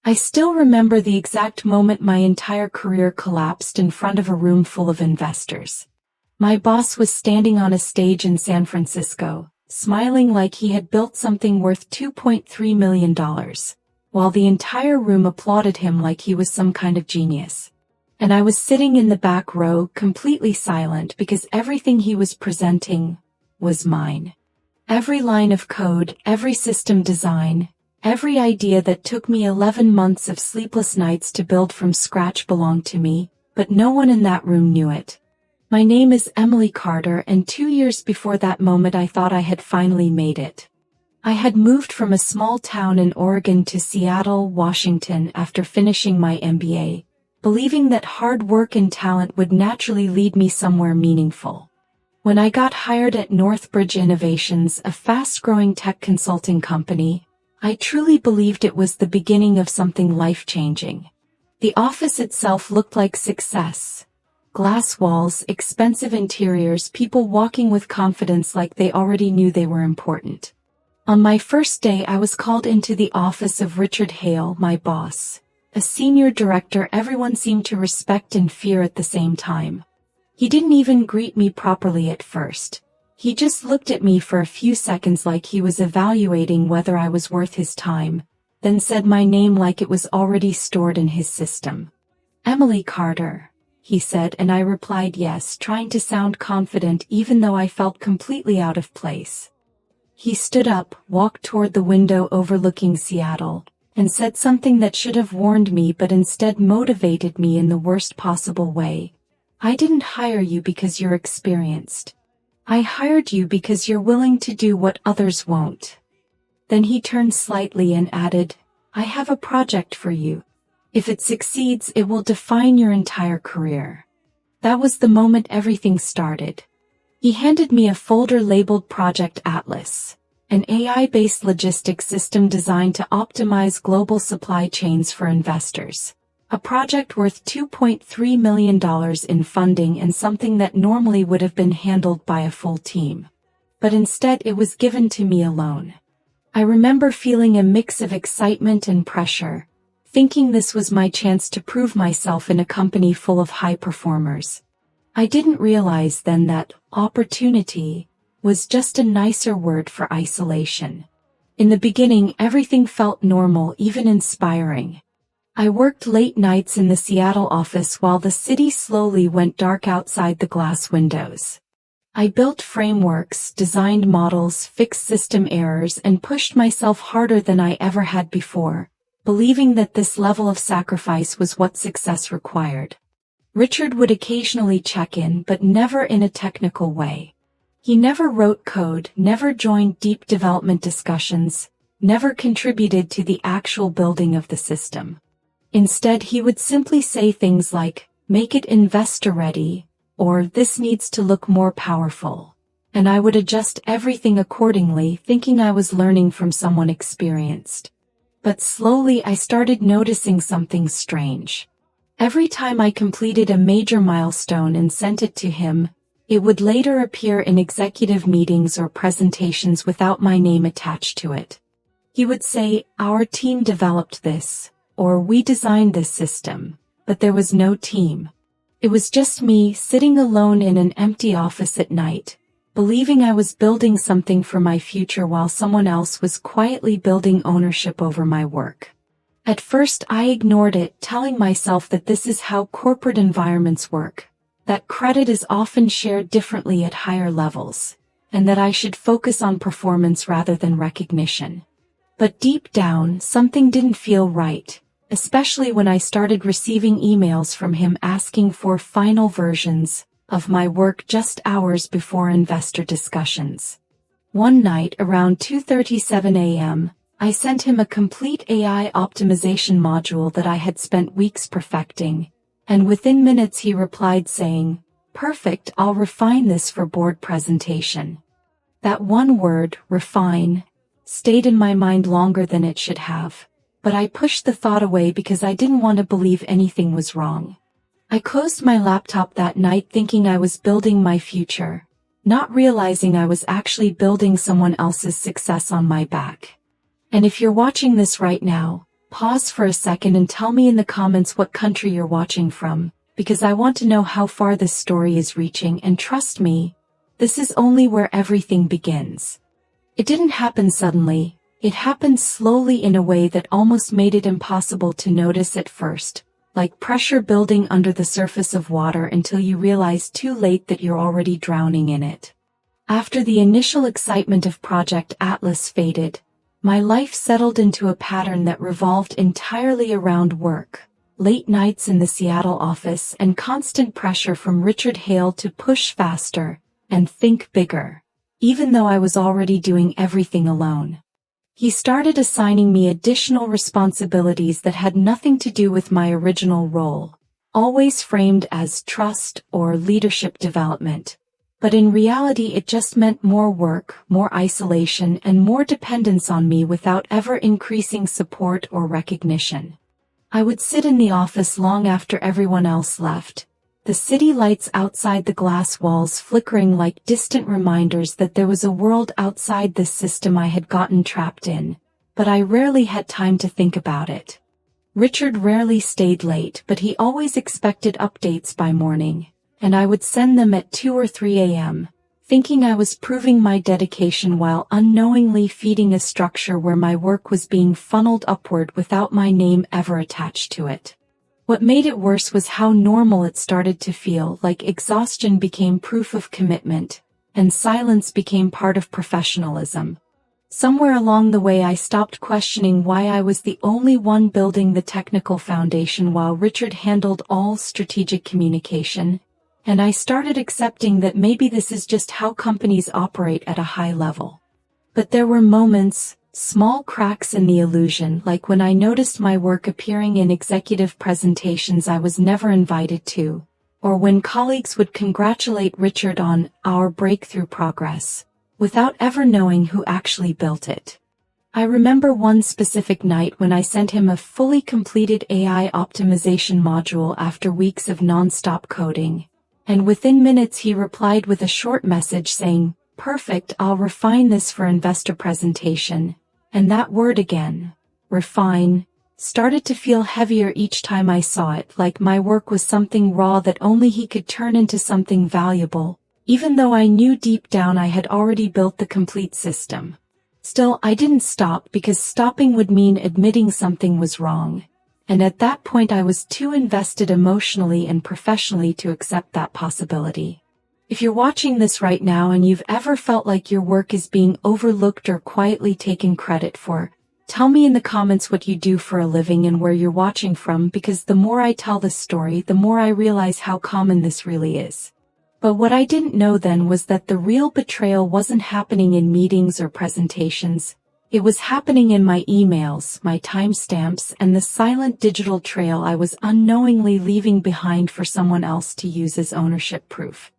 I still remember the exact moment my entire career collapsed in front of a room full of investors. My boss was standing on a stage in San Francisco, smiling like he had built something worth $2.3 million, while the entire room applauded him like he was some kind of genius. And I was sitting in the back row, completely silent because everything he was presenting was mine. Every line of code, every system design, every idea that took me 11 months of sleepless nights to build from scratch belonged to me, but no one in that room knew it. My name is Emily Carter, and 2 years before that moment I thought I had finally made it. I had moved from a small town in Oregon to Seattle, Washington after finishing my MBA, believing that hard work and talent would naturally lead me somewhere meaningful. When I got hired at Northbridge Innovations, a fast-growing tech consulting company, I truly believed it was the beginning of something life-changing. The office itself looked like success. Glass walls, expensive interiors, people walking with confidence like they already knew they were important. On my first day, I was called into the office of Richard Hale, my boss, a senior director everyone seemed to respect and fear at the same time. He didn't even greet me properly at first. He just looked at me for a few seconds like he was evaluating whether I was worth his time, then said my name like it was already stored in his system. "Emily Carter," he said, and I replied yes, trying to sound confident even though I felt completely out of place. He stood up, walked toward the window overlooking Seattle, and said something that should have warned me but instead motivated me in the worst possible way. "I didn't hire you because you're experienced. I hired you because you're willing to do what others won't." Then he turned slightly and added, "I have a project for you. If it succeeds, it will define your entire career." That was the moment everything started. He handed me a folder labeled Project Atlas, an AI-based logistics system designed to optimize global supply chains for investors. A project worth $2.3 million in funding and something that normally would have been handled by a full team. But instead it was given to me alone. I remember feeling a mix of excitement and pressure, thinking this was my chance to prove myself in a company full of high performers. I didn't realize then that opportunity was just a nicer word for isolation. In the beginning, everything felt normal, even inspiring. I worked late nights in the Seattle office while the city slowly went dark outside the glass windows. I built frameworks, designed models, fixed system errors, and pushed myself harder than I ever had before, believing that this level of sacrifice was what success required. Richard would occasionally check in, but never in a technical way. He never wrote code, never joined deep development discussions, never contributed to the actual building of the system. Instead, he would simply say things like, "Make it investor-ready," or "This needs to look more powerful." And I would adjust everything accordingly, thinking I was learning from someone experienced. But slowly I started noticing something strange. Every time I completed a major milestone and sent it to him, it would later appear in executive meetings or presentations without my name attached to it. He would say, "Our team developed this," or "We designed this system," but there was no team. It was just me sitting alone in an empty office at night, believing I was building something for my future while someone else was quietly building ownership over my work. At first I ignored it, telling myself that this is how corporate environments work, that credit is often shared differently at higher levels, and that I should focus on performance rather than recognition. But deep down, something didn't feel right, especially when I started receiving emails from him asking for final versions of my work just hours before investor discussions. One night around 2:37 a.m., I sent him a complete AI optimization module that I had spent weeks perfecting, and within minutes he replied saying, "Perfect, I'll refine this for board presentation." That one word, refine, stayed in my mind longer than it should have, but I pushed the thought away because I didn't want to believe anything was wrong. I closed my laptop that night thinking I was building my future, not realizing I was actually building someone else's success on my back. And if you're watching this right now, Pause for a second and tell me in the comments what country you're watching from, because I want to know how far this story is reaching, and trust me, this is only where everything begins. It didn't happen suddenly. It happened slowly in a way that almost made it impossible to notice at first, like pressure building under the surface of water until you realize too late that you're already drowning in it. After the initial excitement of Project Atlas faded, my life settled into a pattern that revolved entirely around work, late nights in the Seattle office, and constant pressure from Richard Hale to push faster and think bigger, even though I was already doing everything alone. He started assigning me additional responsibilities that had nothing to do with my original role, always framed as trust or leadership development. But in reality it just meant more work, more isolation, and more dependence on me without ever increasing support or recognition. I would sit in the office long after everyone else left, the city lights outside the glass walls flickering like distant reminders that there was a world outside this system I had gotten trapped in, but I rarely had time to think about it. Richard rarely stayed late, but he always expected updates by morning, and I would send them at 2 or 3 a.m., thinking I was proving my dedication while unknowingly feeding a structure where my work was being funneled upward without my name ever attached to it. What made it worse was how normal it started to feel, like exhaustion became proof of commitment, and silence became part of professionalism. Somewhere along the way I stopped questioning why I was the only one building the technical foundation while Richard handled all strategic communication, and I started accepting that maybe this is just how companies operate at a high level. But there were moments, small cracks in the illusion, like when I noticed my work appearing in executive presentations I was never invited to, or when colleagues would congratulate Richard on our breakthrough progress, without ever knowing who actually built it. I remember one specific night when I sent him a fully completed AI optimization module after weeks of non-stop coding, and within minutes he replied with a short message saying, "Perfect, I'll refine this for investor presentation." And that word again, refine, started to feel heavier each time I saw it, like my work was something raw that only he could turn into something valuable, even though I knew deep down I had already built the complete system. Still, I didn't stop because stopping would mean admitting something was wrong, and at that point I was too invested emotionally and professionally to accept that possibility. If you're watching this right now and you've ever felt like your work is being overlooked or quietly taken credit for, tell me in the comments what you do for a living and where you're watching from, because the more I tell this story, the more I realize how common this really is. But what I didn't know then was that the real betrayal wasn't happening in meetings or presentations. It was happening in my emails, my timestamps, and the silent digital trail I was unknowingly leaving behind for someone else to use as ownership proof.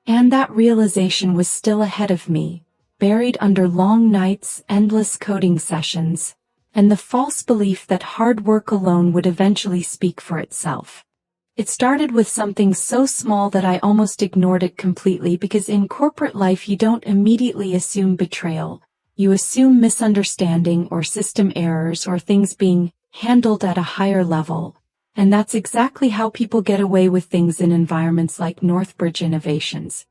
And that realization was still ahead of me, buried under long nights, endless coding sessions, and the false belief that hard work alone would eventually speak for itself. It started with something so small that I almost ignored it completely, because in corporate life you don't immediately assume betrayal. You assume misunderstanding or system errors or things being handled at a higher level. And that's exactly how people get away with things in environments like Northbridge Innovations.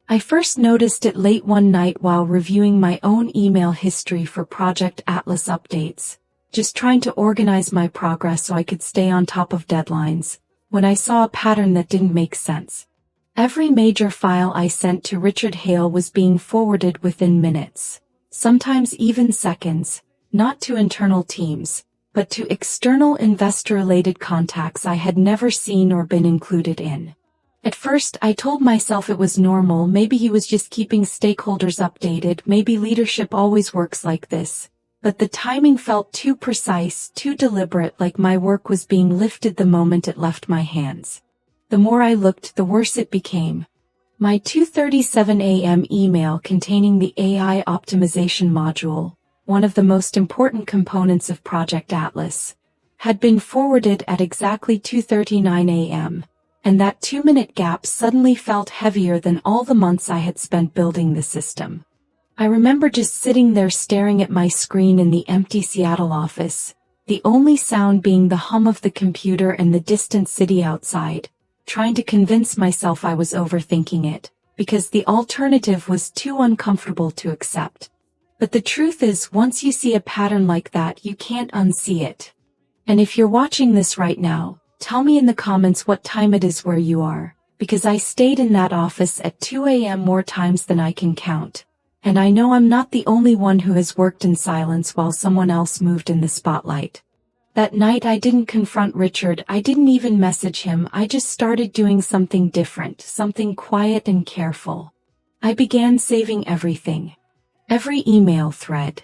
I first noticed it late one night while reviewing my own email history for Project Atlas updates, just trying to organize my progress so I could stay on top of deadlines, when I saw a pattern that didn't make sense. Every major file I sent to Richard Hale was being forwarded within minutes, sometimes even seconds, not to internal teams, but to external investor-related contacts I had never seen or been included in. At first, I told myself it was normal, maybe he was just keeping stakeholders updated, maybe leadership always works like this. But the timing felt too precise, too deliberate, like my work was being lifted the moment it left my hands. The more I looked, the worse it became. My 2:37 a.m. email containing the AI optimization module, one of the most important components of Project Atlas, had been forwarded at exactly 2:39 a.m., and that 2-minute gap suddenly felt heavier than all the months I had spent building the system. I remember just sitting there staring at my screen in the empty Seattle office, the only sound being the hum of the computer and the distant city outside, trying to convince myself I was overthinking it, because the alternative was too uncomfortable to accept. But the truth is, once you see a pattern like that, you can't unsee it. And if you're watching this right now, tell me in the comments what time it is where you are, because I stayed in that office at 2 a.m. more times than I can count. And I know I'm not the only one who has worked in silence while someone else moved in the spotlight. That night I didn't confront Richard, I didn't even message him, I just started doing something different, something quiet and careful. I began saving everything. Every email thread.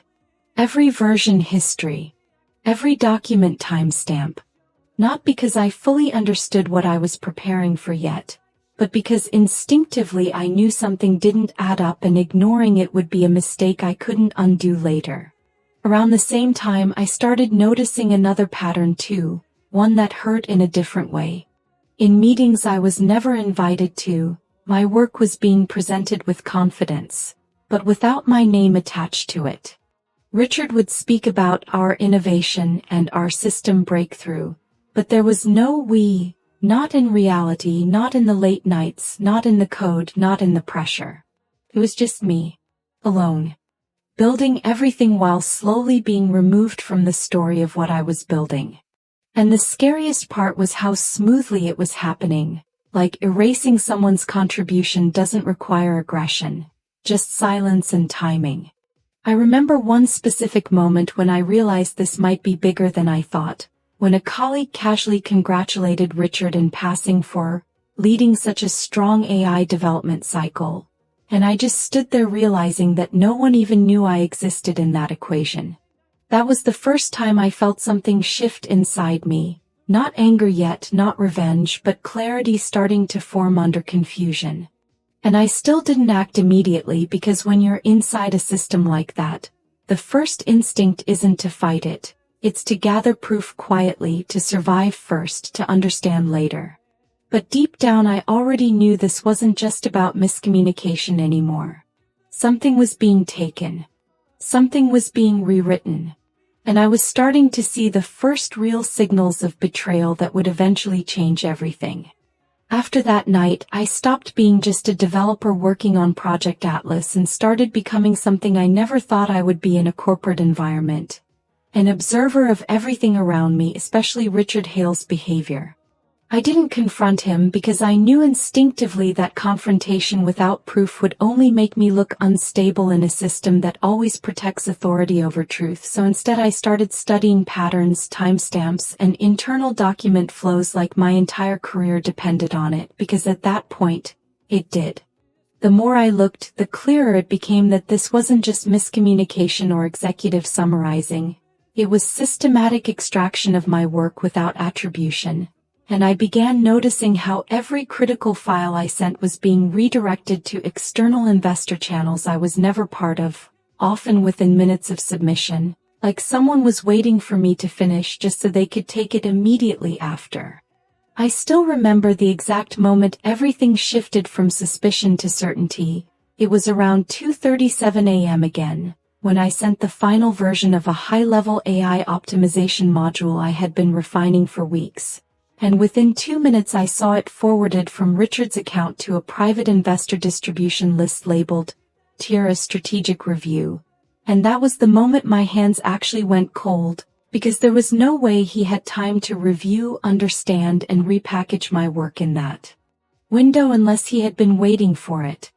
Every version history. Every document timestamp. Not because I fully understood what I was preparing for yet, but because instinctively I knew something didn't add up and ignoring it would be a mistake I couldn't undo later. Around the same time I started noticing another pattern too, one that hurt in a different way. In meetings I was never invited to, my work was being presented with confidence, but without my name attached to it. Richard would speak about our innovation and our system breakthrough, but there was no we. Not in reality, not in the late nights, not in the code, not in the pressure. It was just me. Alone. Building everything while slowly being removed from the story of what I was building. And the scariest part was how smoothly it was happening, like erasing someone's contribution doesn't require aggression, just silence and timing. I remember one specific moment when I realized this might be bigger than I thought. When a colleague casually congratulated Richard in passing for leading such a strong AI development cycle, and I just stood there realizing that no one even knew I existed in that equation. That was the first time I felt something shift inside me, not anger yet, not revenge, but clarity starting to form under confusion. And I still didn't act immediately because when you're inside a system like that, the first instinct isn't to fight it. It's to gather proof quietly, to survive first, to understand later. But deep down I already knew this wasn't just about miscommunication anymore. Something was being taken. Something was being rewritten. And I was starting to see the first real signals of betrayal that would eventually change everything. After that night, I stopped being just a developer working on Project Atlas and started becoming something I never thought I would be in a corporate environment. An observer of everything around me, especially Richard Hale's behavior. I didn't confront him because I knew instinctively that confrontation without proof would only make me look unstable in a system that always protects authority over truth. So instead I started studying patterns, timestamps, and internal document flows like my entire career depended on it, because at that point, it did. The more I looked, the clearer it became that this wasn't just miscommunication or executive summarizing. It was systematic extraction of my work without attribution, and I began noticing how every critical file I sent was being redirected to external investor channels I was never part of, often within minutes of submission, like someone was waiting for me to finish just so they could take it immediately after. I still remember the exact moment everything shifted from suspicion to certainty. It was around 2:37 a.m. again, when I sent the final version of a high-level AI optimization module I had been refining for weeks. And within 2 minutes I saw it forwarded from Richard's account to a private investor distribution list labeled Tier A Strategic Review. And that was the moment my hands actually went cold, because there was no way he had time to review, understand, and repackage my work in that window unless he had been waiting for it.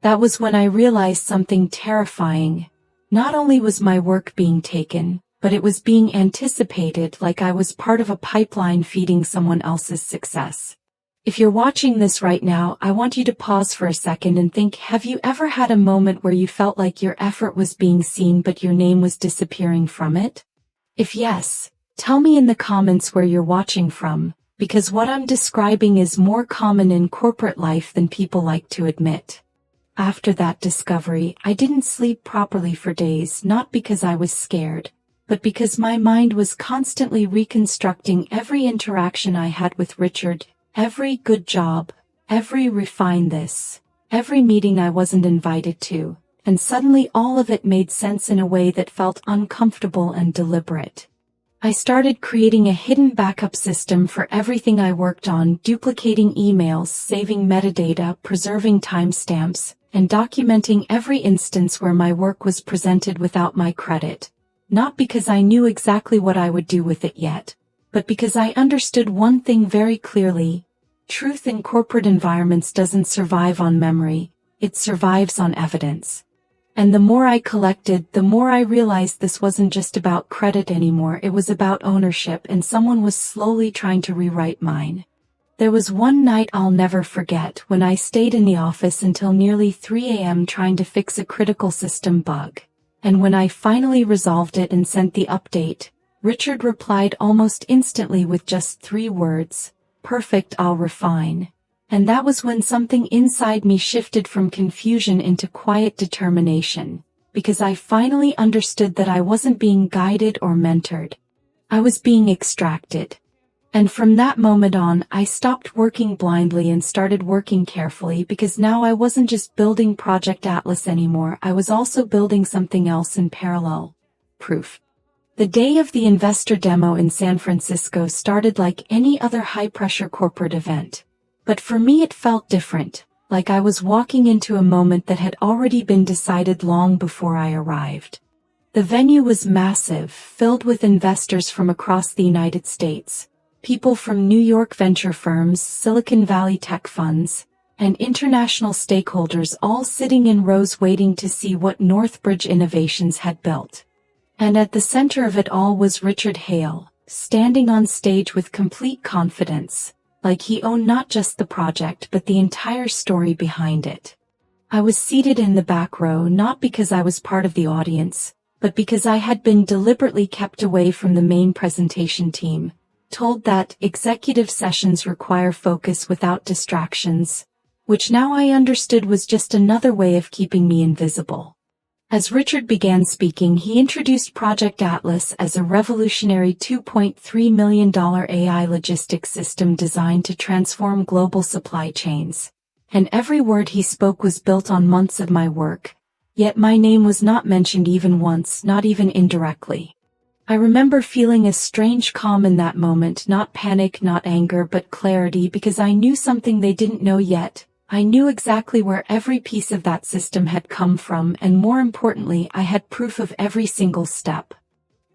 That was when I realized something terrifying. Not only was my work being taken, but it was being anticipated, like I was part of a pipeline feeding someone else's success. If you're watching this right now, I want you to pause for a second and think, have you ever had a moment where you felt like your effort was being seen but your name was disappearing from it? If yes, tell me in the comments where you're watching from, because what I'm describing is more common in corporate life than people like to admit. After that discovery, I didn't sleep properly for days, not because I was scared, but because my mind was constantly reconstructing every interaction I had with Richard, every good job, every refine this, every meeting I wasn't invited to, and suddenly all of it made sense in a way that felt uncomfortable and deliberate. I started creating a hidden backup system for everything I worked on, duplicating emails, saving metadata, preserving timestamps, and documenting every instance where my work was presented without my credit. Not because I knew exactly what I would do with it yet, but because I understood one thing very clearly. Truth in corporate environments doesn't survive on memory, it survives on evidence. And the more I collected, the more I realized this wasn't just about credit anymore, it was about ownership, and someone was slowly trying to rewrite mine. There was one night I'll never forget when I stayed in the office until nearly 3 a.m. trying to fix a critical system bug. And when I finally resolved it and sent the update, Richard replied almost instantly with just 3 words, "Perfect, I'll refine." And that was when something inside me shifted from confusion into quiet determination, because I finally understood that I wasn't being guided or mentored. I was being extracted. And from that moment on, I stopped working blindly and started working carefully, because now I wasn't just building Project Atlas anymore, I was also building something else in parallel. Proof. The day of the investor demo in San Francisco started like any other high-pressure corporate event. But for me it felt different, like I was walking into a moment that had already been decided long before I arrived. The venue was massive, filled with investors from across the United States, people from New York venture firms, Silicon Valley tech funds, and international stakeholders, all sitting in rows waiting to see what Northbridge Innovations had built. And at the center of it all was Richard Hale, standing on stage with complete confidence, like he owned not just the project but the entire story behind it. I was seated in the back row not because I was part of the audience, but because I had been deliberately kept away from the main presentation team, told that executive sessions require focus without distractions, which now I understood was just another way of keeping me invisible. As Richard began speaking, he introduced Project Atlas as a revolutionary $2.3 million AI logistics system designed to transform global supply chains. And every word he spoke was built on months of my work, yet my name was not mentioned even once, not even indirectly. I remember feeling a strange calm in that moment, not panic, not anger, but clarity, because I knew something they didn't know yet. I knew exactly where every piece of that system had come from, and more importantly, I had proof of every single step.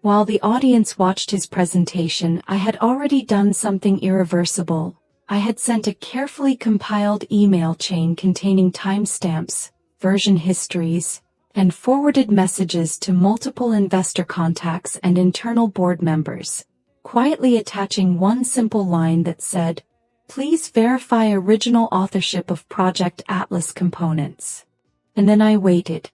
While the audience watched his presentation, I had already done something irreversible. I had sent a carefully compiled email chain containing timestamps, version histories, and forwarded messages to multiple investor contacts and internal board members, quietly attaching one simple line that said, "Please verify original authorship of Project Atlas components." And then I waited.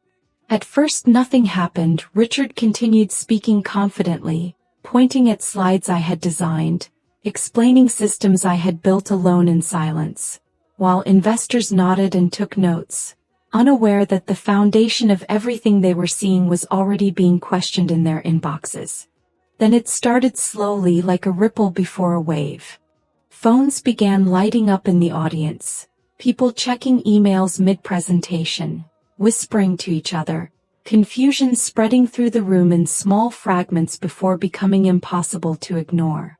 At first nothing happened. Richard continued speaking confidently, pointing at slides I had designed, explaining systems I had built alone in silence, while investors nodded and took notes, unaware that the foundation of everything they were seeing was already being questioned in their inboxes. Then it started slowly, like a ripple before a wave. Phones began lighting up in the audience, people checking emails mid-presentation, whispering to each other, confusion spreading through the room in small fragments before becoming impossible to ignore.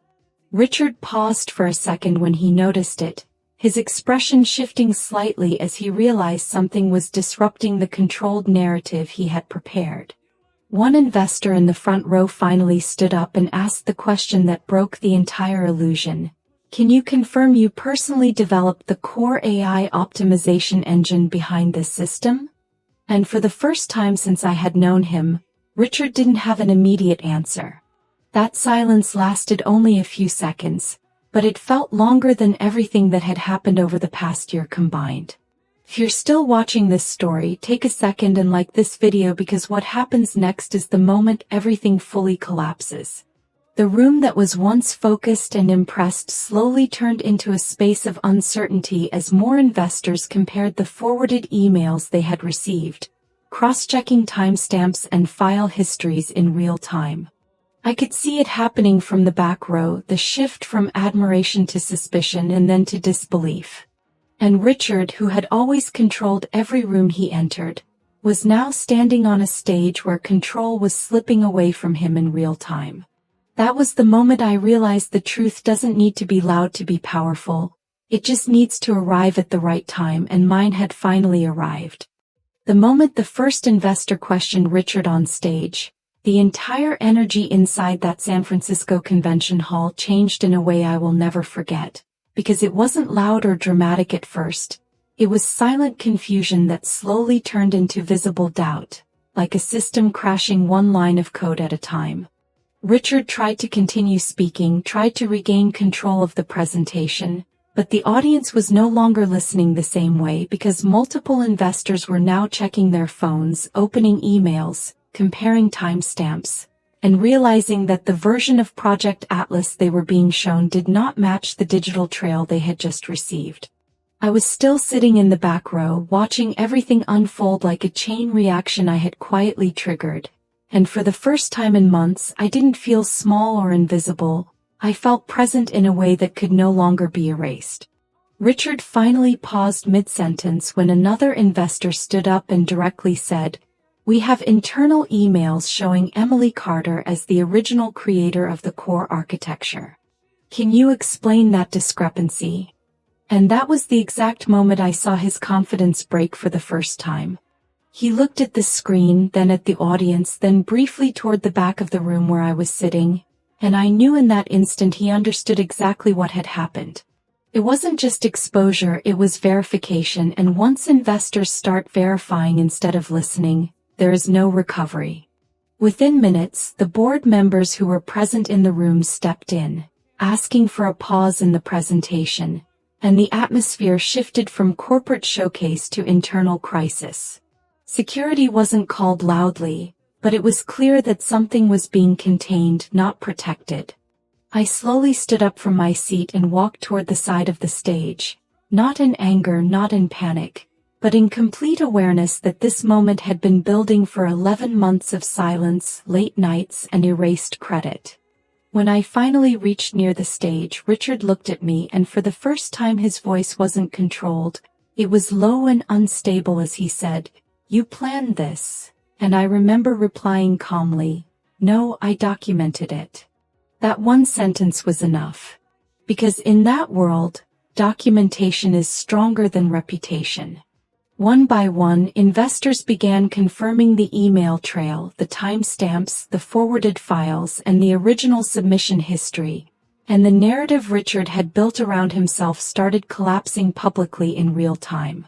Richard paused for a second when he noticed it, his expression shifting slightly as he realized something was disrupting the controlled narrative he had prepared. One investor in the front row finally stood up and asked the question that broke the entire illusion. "Can you confirm you personally developed the core AI optimization engine behind this system?" And for the first time since I had known him, Richard didn't have an immediate answer. That silence lasted only a few seconds, but it felt longer than everything that had happened over the past year combined. If you're still watching this story, take a second and like this video, because what happens next is the moment everything fully collapses. The room that was once focused and impressed slowly turned into a space of uncertainty as more investors compared the forwarded emails they had received, cross-checking timestamps and file histories in real time. I could see it happening from the back row, the shift from admiration to suspicion and then to disbelief. And Richard, who had always controlled every room he entered, was now standing on a stage where control was slipping away from him in real time. That was the moment I realized the truth doesn't need to be loud to be powerful. It just needs to arrive at the right time, and mine had finally arrived. The moment the first investor questioned Richard on stage, the entire energy inside that San Francisco convention hall changed in a way I will never forget, because it wasn't loud or dramatic at first. It was silent confusion that slowly turned into visible doubt, like a system crashing one line of code at a time. Richard tried to continue speaking, tried to regain control of the presentation, but the audience was no longer listening the same way because multiple investors were now checking their phones, opening emails, comparing timestamps, and realizing that the version of Project Atlas they were being shown did not match the digital trail they had just received. I was still sitting in the back row, watching everything unfold like a chain reaction I had quietly triggered, and for the first time in months I didn't feel small or invisible. I felt present in a way that could no longer be erased. Richard finally paused mid-sentence when another investor stood up and directly said, "We have internal emails showing Emily Carter as the original creator of the core architecture. Can you explain that discrepancy?" And that was the exact moment I saw his confidence break for the first time. He looked at the screen, then at the audience, then briefly toward the back of the room where I was sitting, and I knew in that instant he understood exactly what had happened. It wasn't just exposure, it was verification, and once investors start verifying instead of listening, there is no recovery. Within minutes, the board members who were present in the room stepped in, asking for a pause in the presentation, and the atmosphere shifted from corporate showcase to internal crisis. Security wasn't called loudly, but it was clear that something was being contained, not protected. I slowly stood up from my seat and walked toward the side of the stage, not in anger, not in panic, but in complete awareness that this moment had been building for 11 months of silence, late nights, and erased credit. When I finally reached near the stage, Richard looked at me, and for the first time his voice wasn't controlled. It was low and unstable as he said, "You planned this." And I remember replying calmly, "No, I documented it." That one sentence was enough. Because in that world, documentation is stronger than reputation. One by one, investors began confirming the email trail, the timestamps, the forwarded files, and the original submission history, and the narrative Richard had built around himself started collapsing publicly in real time.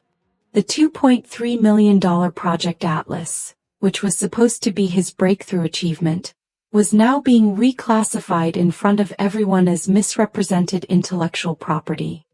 The $2.3 million Project Atlas, which was supposed to be his breakthrough achievement, was now being reclassified in front of everyone as misrepresented intellectual property.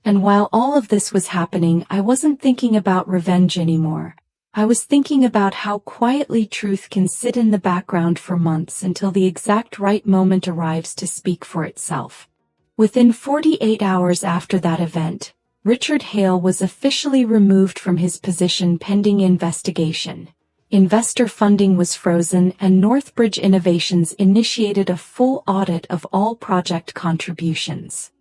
And while all of this was happening, I wasn't thinking about revenge anymore. I was thinking about how quietly truth can sit in the background for months until the exact right moment arrives to speak for itself. Within 48 hours after that event, Richard Hale was officially removed from his position pending investigation. Investor funding was frozen, and Northbridge Innovations initiated a full audit of all project contributions.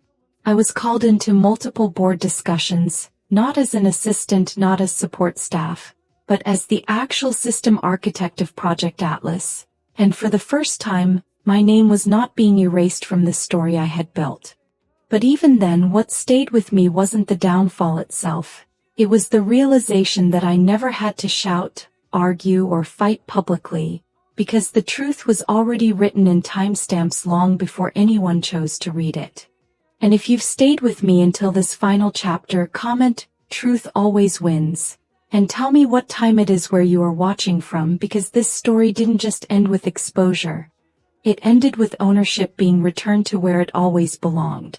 I was called into multiple board discussions, not as an assistant, not as support staff, but as the actual system architect of Project Atlas, and for the first time, my name was not being erased from the story I had built. But even then, what stayed with me wasn't the downfall itself. It was the realization that I never had to shout, argue, or fight publicly, because the truth was already written in timestamps long before anyone chose to read it. And if you've stayed with me until this final chapter, comment, "Truth always wins," and tell me what time it is where you are watching from, because this story didn't just end with exposure. It ended with ownership being returned to where it always belonged.